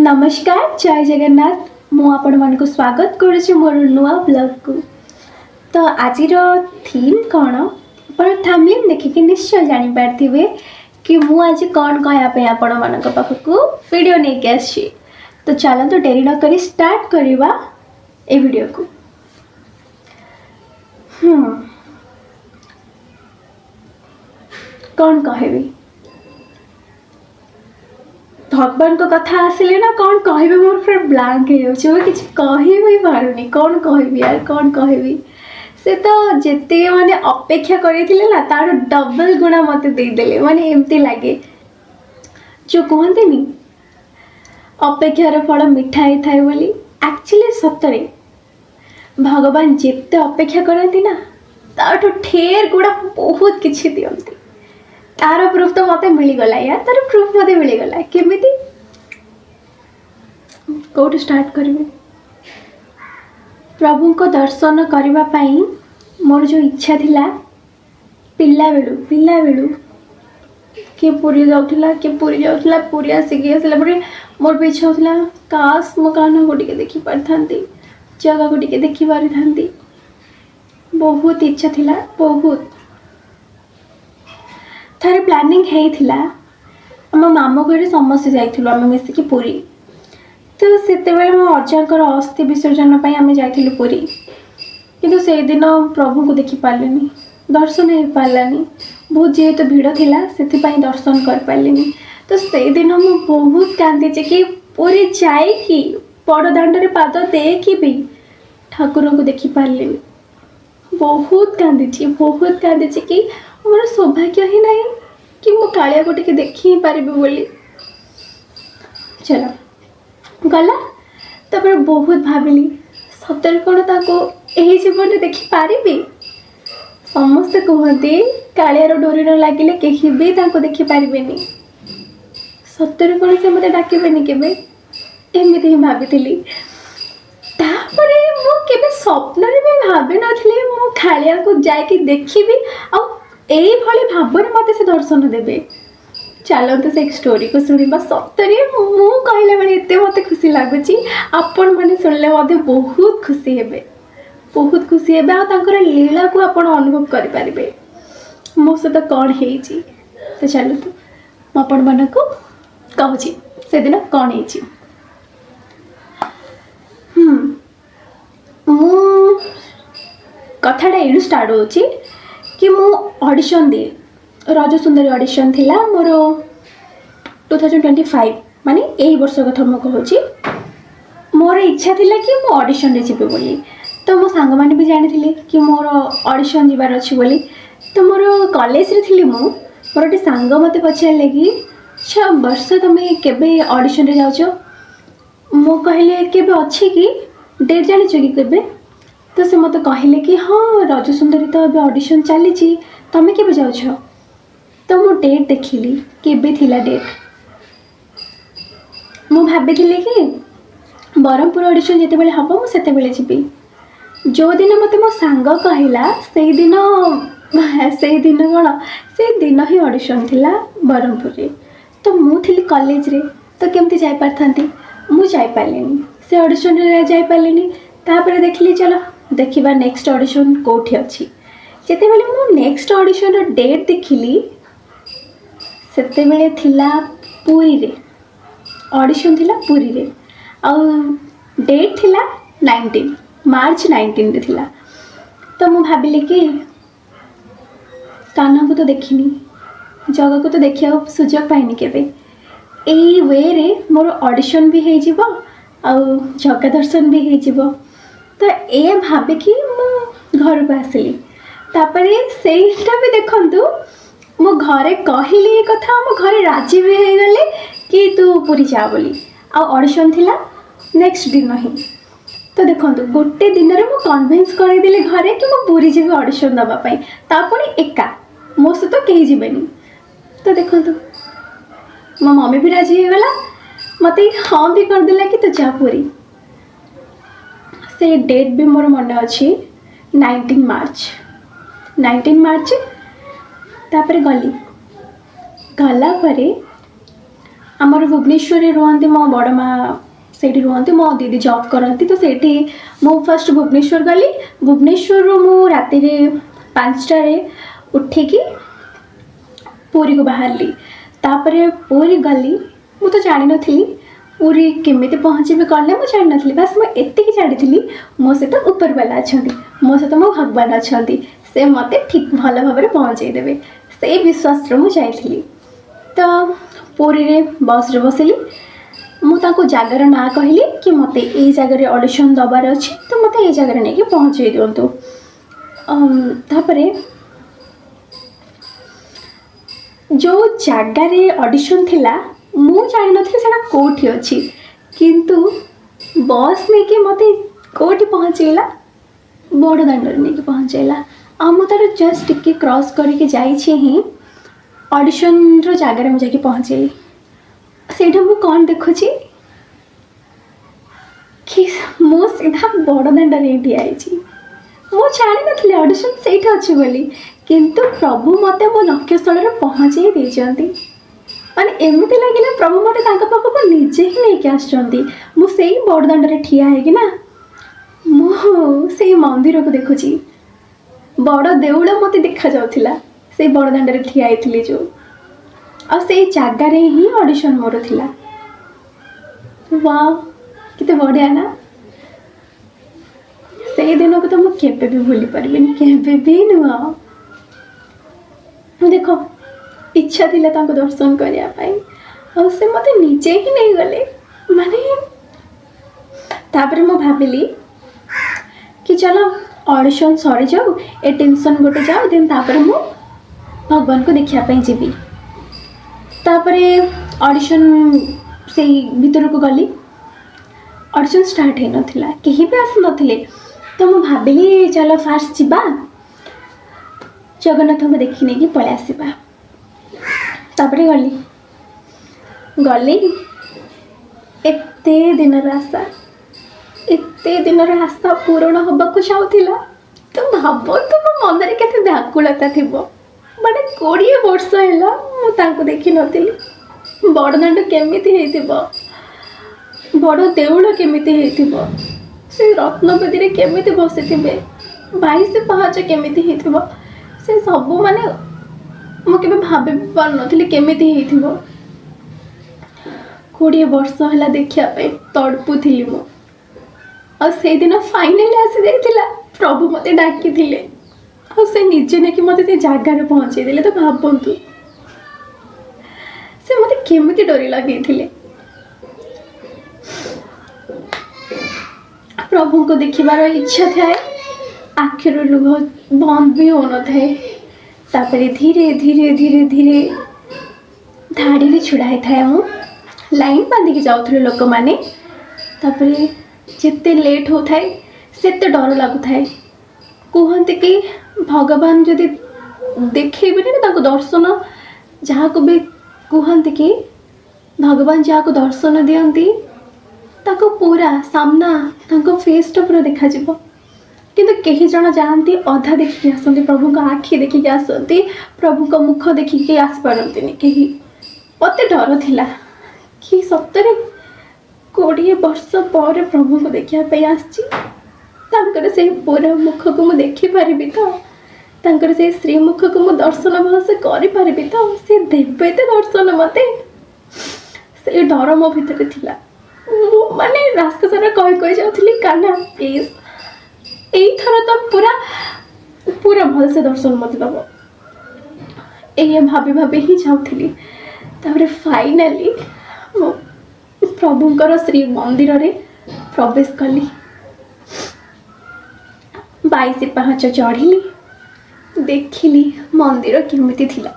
नमस्कार जय जगन्नाथ मु आपण मन को स्वागत करुछि मोर नुआ ब्लॉग को। तो आज थीम कौन पर थंबनेल देखिके निश्चय जानि पारथिबे कि मु आज कौन कहया पे आपण मन को पाखकु वीडियो नै के आछि। तो चलो तो देरी न करी स्टार्ट करिवा ए वीडियो को। कौन कहबी भगवान को कथा आसिले ना कौन कहबे मोर फिर ब्लैंक हो जाउछ किछ कहि भी पारुनी कौन कहबी यार कौन कहबी से तो जेते माने अपेक्षा करिथिले ना तार डबल गुणा मते दे देले माने एमती लागे जो कहते नी अपेक्षार फल मिठा ही थाए बोली एक्चुअली सतरे भगवान जेते अपेक्षा करती ना ताठो ठेर गुणा बहुत किछि दियंती। तार प्रूफ तो मते मिलगला यार तार प्रूफ मते मिलगला केमिति कोट स्टार्ट करबे प्रभु को दर्शन करबा पई मोर जो इच्छा थिला पिल्ला बेलू के पूरी जाउथला पूरी आसिक आसला पर मोर भी इच्छा होता काश मो कान को टिके देखि पारथांती जगह को टिके देखि पारथांती बहुत इच्छा थिला बहुत थारे प्लानिंग हेइथिला आम मामू घर समस्त जाइथिलु आम मिसिकी पुरी तो सेते बेले मो अजाकर अस्थि विसर्जन पई आम जाइथिलु पुरी किंतु से दिन प्रभु को देखि पारलेनी दर्शन हो पारलानी बहुत जेहेतु भीड़ थिला सेति पई दर्शन कर पारलेनी। तो से दिन मु बहुत कांदी कि पुरी जाई कि बड़ दांडरे पाद देखि भी ठाकुर को देखि पारलेनी बहुत कांदी कि मोर सौभाग्य ही नहीं कि मो कालिया को टिके देखि ही पारिबे बोली। चलो गला तपर बहुत भाविली सतर कोन ताको एही जीवन देखि पारिबे समस्त कहते कालियार डोरी न लागिले केही भी ताको देखि पारिबेनी सतर कोन से मते डाकिबेनी केबे एमिति ही भाबिथिली। तापरे मो केबे स्वप्न रे भी भाबे नथले मो कालिया को जाय कि देखिबी आ एई भली भाबरे मते से दर्शन देबे। चलो तो से एक स्टोरी को सुनिबा सतरे मु कहले बळे एते मते खुशी लागुची आपण माने सुनले मते बहुत खुशी हेबे आ तांकर लीला को आपण अनुभव करि पारिबे मो से तो कोन हेची। तो चलो तो म आपण मन को कहूची से दिन कोन हेची। मु कथाटा एडू स्टार्ट होची कि मु ऑडिशन दे रज सुंदरी ऑडिशन थिला मोर 2025 माने एही वर्ष कथा मु कहूची मोर इच्छा थिला कि मु ऑडिशन रे जिबे बोली। तो मो सांग माने भी जानि थिले कि मोर ऑडिशन जिबार अछि बोली। तो मोर कॉलेज रे थिली मोर गोटे सांग मते पछाले कि अच्छा वर्ष तमे केबे ऑडिशन रे जाउछो मो कहले केबे अछि कि डेट जानि छ कि केबे। तो से मत कहले कि हाँ रज सुंदरी तो अभी ऑडिशन चली तमें के जाऊछ। तो मु डेट देखिली केबे थिला डेट मु भाभी कि बरहमपुर ऑडिशन जिते बेले हम मुझे जीवी जो दिन मत मो सांग कहला से दिन कौन से दिन ही ऑडिशन थिला बरहमपुर रे। तो मु थी कॉलेज रे तो केमती जाई पारथांती मु जाई पारलेनी से ऑडिशन रे जाई पारलेनी। तापर देखली चलो देखिबा नेक्स्ट ऑडिशन कोठी अछि जेते बेले मु नेक्स्ट ऑडिशन रो डेट देखिली सेते बेले थिला पुरी रे ऑडिशन थिला पुरी रे आ डेट थिला 19 मार्च 19 रे थिला। तो मु भाबिली कि कान्हा को तो देखिनी जगह को तो देखिया सुजोग पाइनी केबे एई वे रे मोर ऑडिशन भी हे जिवो आ जगह दर्शन भी हे जिवो। तो ए भावे कि मु घर को आसिली तापरे सेटा भी देखंतु मो घरे कहली कथा मो घरे राजी भी हे गले कि तू पूरी जा बोली आ ऑडिशन थिला नेक्स्ट दिन ही। तो देखंतु गोटे दिन रे मो कन्विंस कर दिले घरे कि मो पूरी जेबे ऑडिशन दबा पई तापरे एका मो से तो केही जिबेनी। तो देखंतु मो मम्मी भी राजी हे गला मते हां भी कर दिला कि तू जा पूरी। से डेट भी मोर मन अच्छी 19 मार्च तापर गली गला परे आमर भुवनेश्वर रुहति मो बड़ माँ से रुहति मो दीदी जॉब करती तो सेठी मु फर्स्ट भुवनेश्वर गली भुवनेश्वर मु राति 5टारे उठिकी पुरी को बाहरली तापर पुरी गली मु तो जानी नथी पुरी केमिति पहुँची कले मुझे जानी नथी बस मुझे एतिकी जानी मो सहित ऊपर वाला अच्छा मो सहित मो भगवान अच्छा से मते ठीक भल भाव में पहुँचे देवे से विश्वास मुझे तो पुरी रे बस रे बसली मुझे जगार ना कहली कि मते ये जगार ऑडिशन दबार अच्छे तो मते ये जगार नहीं पहुँचे दिंतु तापर जो जगार ऑडिशन थिला मु जानी नथी सेटा कोठी अछि किंतु बस ने कि मते कोठी पहुँचेला बड़ दांडर नहीं पहुँचेला आ मु तार जस्ट टिके क्रॉस करके जाइछे ही ऑडिशन रो जगार मु जाके पहुँचेली सेटा मु कौन देखुची कि मु सीधा बड़ दांडर एठी आइछि मु जानी नथली ऑडिशन सेठा अछि बोली किंतु प्रभु मते मो लक्ष्यस्थल रे पहुँचे देइछंती माने एमती लगे प्रभु मत पाखक निजे ही नहीं आसुँच मुझे बड़दाण्ड ठिया है मुझे मंदिर को देखुची बड़ देउल मत देखा जाऊला से बड़दाण्ड ठिया जो आ से जगार ही ऑडिशन मोर थिला वाह किते बढ़िया ना से दिन को तो मुझे भी भूली पार्बनी केबे भी नुह देखो इच्छा थिला तांको दर्शन करिया पाई और से मते नीचे ही नहीं गले माने तापर मो भाबिली कि चलो ऑडिशन सरी जाऊ ए टेंशन गोटे जाऊ देन तापर मो भगवान को देखिया पाई जीवी तापर ऑडिशन से भीतर को गली ऑडिशन स्टार्ट है नथिला केही भी आस नथिले तो मो भाबिली चलो फास्ट जीवा जगन्नाथ को देखि नहीं कि पळे आसीबा तापरे गली एते दिनर आशा पूरण होबाकू चाहूला तो भाव तुम मन में केते व्याकुलता थी माने 20 वर्ष है मुझे देखी नी बड़दाण्ड केमिति बड़ देउल केमिति से रत्नवेदी केमिति बसी थे 22 पाहाच केमिति से सब माने मुझे भाभी पार नी केमिति 20 वर्ष है देखापी तड़पुली मुझे दिन फाइनाली आसी जाइला प्रभु मत डाकी से निजे नहीं मत जगार पहुँचे देले तो भावतु से मत केमिति डोरी लगे प्रभु को देखिबार इच्छा थाए आखिर लुह बंद भी हो न थाए तापरे धीरे धीरे धीरे धीरे धाड़ी छुड़ा था मु लाइन बांधिकी जाऊे लोक मैंने तापरे जिते लेट होता है सेते डर लगुता है कहते कि भगवान जदि देखेबे ना दर्शन जहाँ को भी कहते कि भगवान जहाँ को दर्शन दियंती ताको पूरा सामना ताको फेस टा पूरा देखा जिवो किंतु कई जन जाती अधा देखिकी आसती प्रभु का आखि देखिकी आसती प्रभु का मुख देखिकी आस पारती कहीं मत डर थिला कि सतरे 20 वर्ष पर प्रभु को देखापी आसर से पूरा मुख को मुझे देखिपारि तो तांकर से श्रीमुख को मु दर्शन भलसे करि तो से देवे तो दर्शन मते से डर मो भितर थिला माने रास्ता सारा कही जाऊली काना प्लीज यही थर तो पूरा पूरा भल से दर्शन मत दब ये भाभी भाभी ही जाऊली तापर फाइनाली प्रभुंकर श्री मंदिर रे प्रवेश कली 22 पाहाच चढ़िली देखिली मंदिर केमिति थिला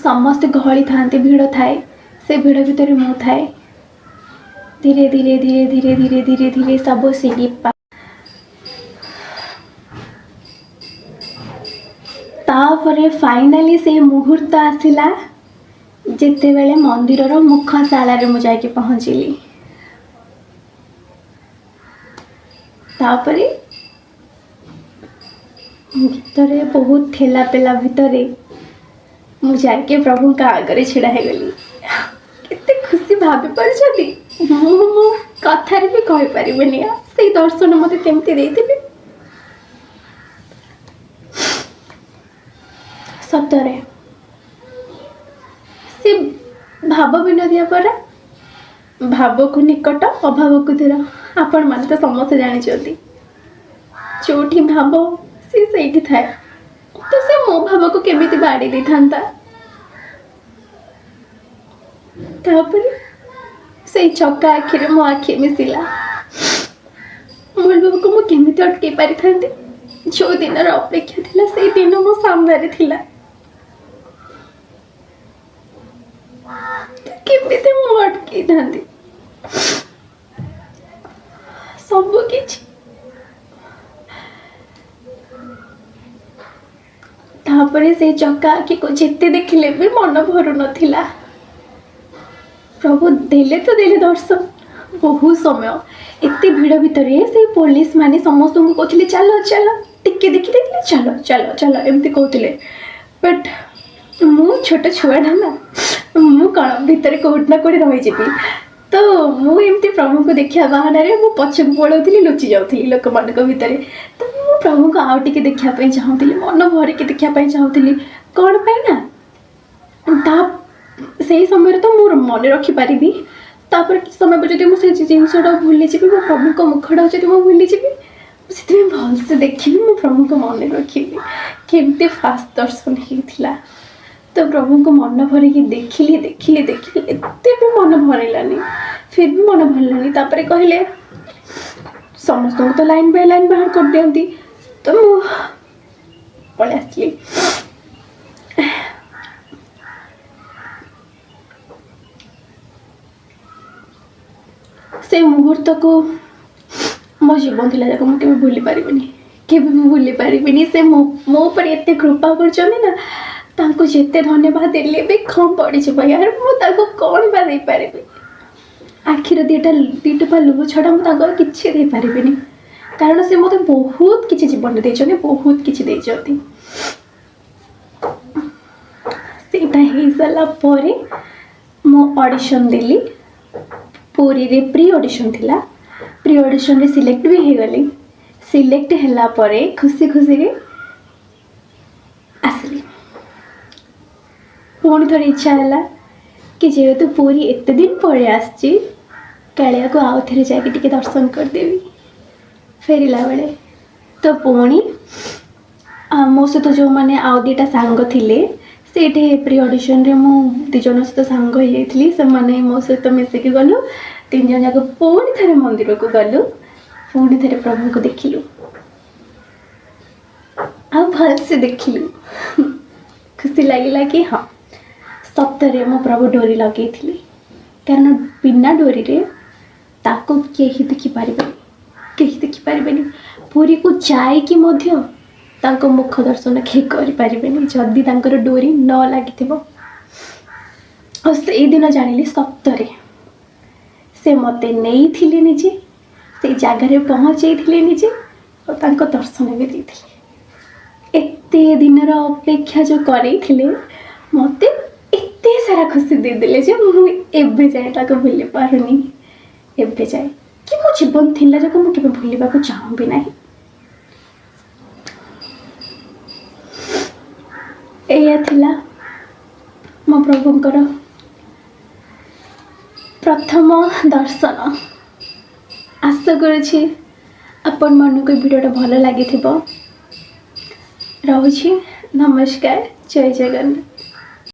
समस्त गहली थांती भीड़ थाए से भीड़ भितर मु थाए धीरे धीरे धीरे धीरे धीरे धीरे धीरे सब सीढ़ी तापरे फाइनाली से मुहूर्त आसिला जिते बेले मंदिर मुखशाला रे मुझे जाके पहुँचली तापरे ଭିତରେ ବହୁତ ଠେଲା ପେଲା ଭିତରେ ମୁଁ ଯାଇକି ପ୍ରଭୁଙ୍କ ଆଗରେ ଛିଡ଼ା ହେଇଗଲି। କେତେ ଖୁସି ଭାବି ପାରୁଛନ୍ତି? ମୁଁ ମୋ କଥାରେ ବି କହିପାରିବିନି ସେଇ ଦର୍ଶନ ମୋତେ କେମିତି ଦେଇଥିବେ। ସତରେ ସେ ଭାବ ବିନୋଦିଆ ପରା। ଭାବକୁ ନିକଟ, ଅଭାବକୁ ଦୂର। ଆପଣମାନେ ତ ସମସ୍ତେ ଜାଣିଛନ୍ତି। ଯୋଉଠି ଭାବ ସେ ସେଇଠି ଥାଏ। ତ ସେ ମୋ ଭାବକୁ କେମିତି ବାଡ଼ି ଦେଇଥାନ୍ତା? ତାପରେ ସେଇ ଚକା ଆଖିରେ ମୋ ଆଖି ମିଶିଲା। ମୂଳବାବୁକୁ ମୁଁ କେମିତି ଅଟକେଇ ପାରିଥାନ୍ତି? ଯୋଉ ଦିନର ଅପେକ୍ଷା ଥିଲା ସେଇ ଦିନ ମୋ ସାମ୍ନାରେ ଥିଲା। କେମିତି ମୁଁ ଅଟକେଇଥାନ୍ତି? ସବୁ କିଛି। ତାପରେ ସେଇ ଚକା ଆଖିକୁ ଯେତେ ଦେଖିଲେ ବି ମନ ଭରୁ ନଥିଲା। ପ୍ରଭୁ ଦେଲେ ତ ଦେଲେ ଦର୍ଶନ। ବହୁତ ସମୟ ଏତେ ଭିଡ଼ ଭିତରେ ସେ ପୋଲିସ ମାନେ ସମସ୍ତଙ୍କୁ କହୁଥିଲେ ଚାଲ ଚାଲ, ଟିକେ ଦେଖିଦେଇଥିଲେ ଚାଲ ଚାଲ ଚାଲ ଏମିତି କହୁଥିଲେ। ବଟ୍ ମୁଁ ଛୋଟ ଛୁଆଟା ନା, ମୁଁ କ'ଣ ଭିତରେ କୋଉଠି ନା କୋଉଠି ରହିଯିବି। ତ ମୁଁ ଏମିତି ପ୍ରଭୁଙ୍କୁ ଦେଖିବା ବାହାନାରେ ମୁଁ ପଛକୁ ପଳାଉଥିଲି, ଲୁଚି ଯାଉଥିଲି ଲୋକମାନଙ୍କ ଭିତରେ। ତ ମୁଁ ପ୍ରଭୁଙ୍କୁ ଆଉ ଟିକେ ଦେଖିବା ପାଇଁ ଚାହୁଁଥିଲି, ମନ ଭରିକି ଦେଖିବା ପାଇଁ ଚାହୁଁଥିଲି। କ'ଣ ପାଇଁ ନା ତା ସେଇ ସମୟରେ ତ ମୁଁ ମନେ ରଖିପାରିବି। ତାପରେ କିଛି ସମୟ ପରେ ଯଦି ମୁଁ ସେ ଜିନିଷଟା ଭୁଲିଯିବି, ମୋ ପ୍ରଭୁଙ୍କ ମୁଖଟା ଯଦି ମୁଁ ଭୁଲିଯିବି, ସେଥିପାଇଁ ଭଲସେ ଦେଖିବି, ମୋ ପ୍ରଭୁଙ୍କ ମନେ ରଖିବି କେମିତି ଫାଷ୍ଟ ଦର୍ଶନ ହେଇଥିଲା। ତ ପ୍ରଭୁଙ୍କୁ ମନ ଭରିକି ଦେଖିଲି ଦେଖିଲି ଦେଖିଲି, ଏତେ ବି ମନ ଭରିଲାନି। ଫିର୍ ବି ମନ ଭରିଲାନି। ତାପରେ କହିଲେ ସମସ୍ତଙ୍କୁ ତ ଲାଇନ୍ ବାଇ ଲାଇନ୍ ବାହାର କରିଦିଅନ୍ତି। ତ ମୁଁ ପଳେଇ ଆସିଲି। ସେ ମୁହୂର୍ତ୍ତକୁ ମୋ ଜୀବନ ଥିଲା ଯାକ ମୁଁ କେବେ ଭୁଲି ପାରିବିନି, କେବେ ବି ଭୁଲି ପାରିବିନି। ସେ ମୋ ଉପରେ ଏତେ କୃପା କରିଛନ୍ତି ନା, ତାଙ୍କୁ ଯେତେ ଧନ୍ୟବାଦ ଦେଲେ ବି କମ୍ ପଡ଼ିଯିବ ୟାର। ମୁଁ ତାଙ୍କୁ କ'ଣ ବା ଦେଇପାରିବି? ଆଖିର ଦିଟୋପା ଲୁହ ଛଡ଼ା ମୁଁ ତାଙ୍କୁ ଆଉ କିଛି ଦେଇପାରିବିନି। କାରଣ ସେ ମୋତେ ବହୁତ କିଛି ଜୀବନରେ ଦେଇଛନ୍ତି, ବହୁତ କିଛି ଦେଇଛନ୍ତି। ସେଇଟା ହେଇସାରିଲା ପରେ ମୁଁ ଅଡ଼ିସନ୍ ଦେଲି। ପୁରୀରେ ପ୍ରି ଅଡ଼ିସନ୍ ଥିଲା। ପ୍ରି ଅଡ଼ିସନ୍ରେ ସିଲେକ୍ଟ ବି ହେଇଗଲି। ସିଲେକ୍ଟ ହେଲା ପରେ ଖୁସି ଖୁସିରେ ଆସିଲି। ପୁଣି ଥରେ ଇଚ୍ଛା ହେଲା କି ଯେହେତୁ ପୁରୀ ଏତେ ଦିନ ପଳେଇ ଆସିଛି, କାଳିଆକୁ ଆଉ ଥରେ ଯାଇକି ଟିକେ ଦର୍ଶନ କରିଦେବି ଫେରିଲା ବେଳେ। ତ ପୁଣି ମୋ ସହିତ ଯେଉଁମାନେ ଆଉ ଦୁଇଟା ସାଙ୍ଗ ଥିଲେ, ସେଇଠି ପ୍ରି ଅଡ଼ିସନ୍ରେ ମୁଁ 2 ଜଣ ସହିତ ସାଙ୍ଗ ହେଇଯାଇଥିଲି। ସେମାନେ ମୋ ସହିତ ମିଶିକି ଗଲୁ। 3 ଜଣ ଯାକ ପୁଣି ଥରେ ମନ୍ଦିରକୁ ଗଲୁ, ପୁଣି ଥରେ ପ୍ରଭୁଙ୍କୁ ଦେଖିଲୁ, ଆଉ ଭଲସେ ଦେଖିଲୁ। ଖୁସି ଲାଗିଲା କି ହଁ ସତରେ ମୋ ପ୍ରଭୁ ଡୋରି ଲଗେଇଥିଲି। କାରଣ ବିନା ଡୋରିରେ ତାକୁ କେହି ଦେଖିପାରିବେନି, କେହି ଦେଖିପାରିବେନି। ପୁରୀକୁ ଯାଇକି ମଧ୍ୟ ତାଙ୍କ ମୁଖ ଦର୍ଶନ କେହି କରିପାରିବେନି ଯଦି ତାଙ୍କର ଡୋରି ନ ଲାଗିଥିବ। ଆଉ ସେଇଦିନ ଜାଣିଲି ସତରେ ସେ ମୋତେ ନେଇଥିଲେ ନିଜେ, ସେଇ ଜାଗାରେ ପହଞ୍ଚେଇଥିଲେ ନିଜେ, ଆଉ ତାଙ୍କ ଦର୍ଶନ ବି ଦେଇଥିଲେ। ଏତେ ଦିନର ଅପେକ୍ଷା ଯେଉଁ କରେଇଥିଲେ, ମୋତେ ଏତେ ସାରା ଖୁସି ଦେଇଦେଲେ ଯେ ମୁଁ ଏବେ ଯାଏ ତାକୁ ଭୁଲି ପାରୁନି। ଏବେ ଯାଏ କି ମୋ ଜୀବନ ଥିଲା ଯାକ ମୁଁ କେବେ ଭୁଲିବାକୁ ଚାହୁଁବି ନାହିଁ। ଏଇଆ ଥିଲା ମୋ ପ୍ରଭୁଙ୍କର ପ୍ରଥମ ଦର୍ଶନ। ଆଶା କରୁଛି ଆପଣମାନଙ୍କୁ ଏ ଭିଡ଼ିଓଟା ଭଲ ଲାଗିଥିବ। ରହୁଛି, ନମସ୍କାର, ଜୟ ଜଗନ୍ନାଥ।